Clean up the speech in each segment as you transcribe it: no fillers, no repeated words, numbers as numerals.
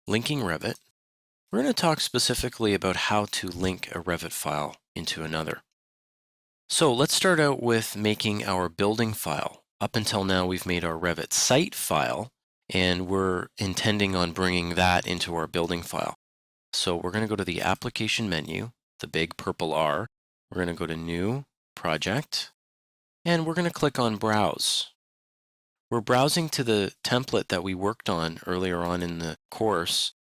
linking Revit. We're going to talk specifically about how to link a Revit file into another. So let's start out with making our building file. Up until now, we've made our Revit site file, and we're intending on bringing that into our building file. So we're going to go to the Application menu, the big purple R. We're going to go to New, Project, and we're going to click on Browse. We're browsing to the template that we worked on earlier on in the course,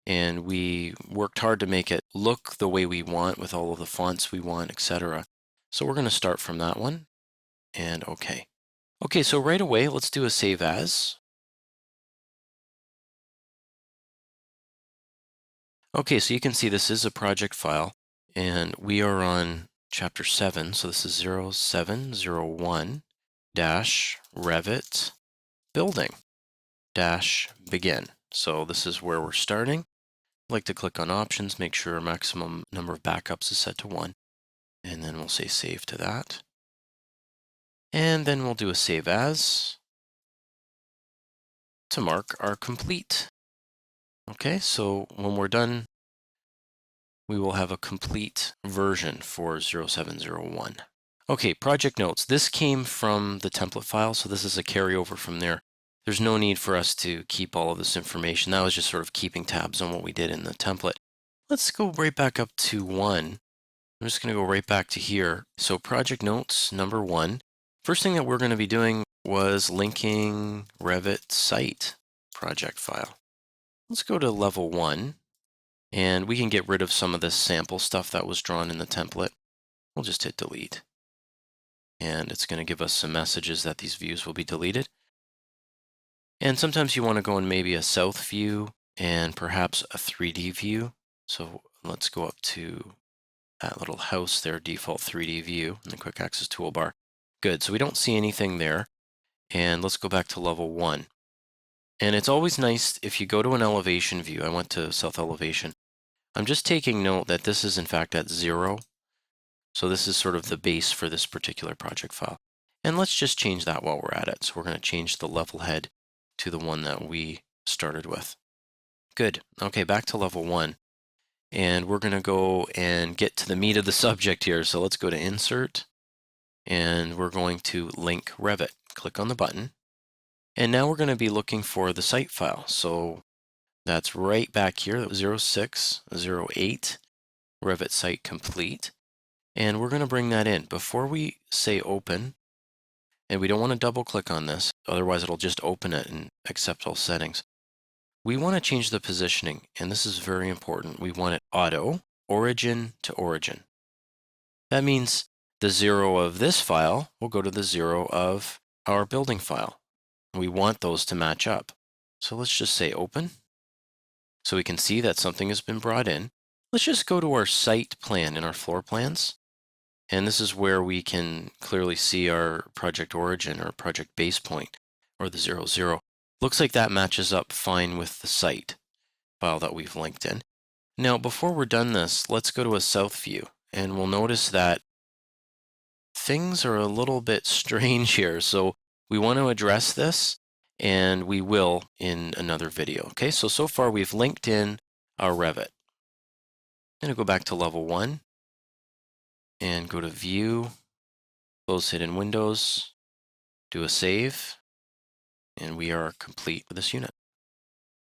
and we worked hard to make it look the way we want with all of the fonts we want, etc. So we're going to start from that one, and OK. OK, so right away, let's do a Save As. OK, so you can see this is a project file, and we are on Chapter 7, so this is 0701-Revit Building-Begin. So this is where we're starting. I'd like to click on Options, make sure our maximum number of backups is set to 1, and then we'll say Save to that. And then we'll do a Save As to mark our complete. OK, so when we're done, we will have a complete version for 0701. OK, project notes. This came from the template file, so this is a carryover from there. There's no need for us to keep all of this information. That was just sort of keeping tabs on what we did in the template. Let's go right back up to 1. I'm just going to go right back to here. So project notes, number 1. First thing that we're going to be doing was linking Revit site project file. Let's go to level 1. And we can get rid of some of this sample stuff that was drawn in the template. We'll just hit delete. And it's going to give us some messages that these views will be deleted. And sometimes you want to go in maybe a south view and perhaps a 3D view. So let's go up to that little house there, default 3D view in the quick access toolbar. Good, so we don't see anything there. And let's go back to level 1. And it's always nice if you go to an elevation view. I went to south elevation. I'm just taking note that this is in fact at 0. So this is sort of the base for this particular project file. And let's just change that while we're at it. So we're going to change the level head to the one that we started with. Good. OK, back to level 1. And we're going to go and get to the meat of the subject here. So let's go to Insert. And we're going to link Revit. Click on the button. And now we're going to be looking for the site file. So that's right back here, 0608, Revit site complete. And we're going to bring that in. Before we say open, and we don't want to double click on this, otherwise it'll just open it and accept all settings. We want to change the positioning, and this is very important. We want it auto, origin to origin. That means the 0 of this file will go to the 0 of our building file. We want those to match up. So let's just say open. So we can see that something has been brought in. Let's just go to our site plan in our floor plans. And this is where we can clearly see our project origin or project base point, or the 00. Looks like that matches up fine with the site file that we've linked in. Now, before we're done this, let's go to a south view, and we'll notice that things are a little bit strange here. So we want to address this, and we will in another video. OK, so far we've linked in our Revit. I'm going to go back to level 1 and go to View, close Hidden Windows, do a save, and we are complete with this unit.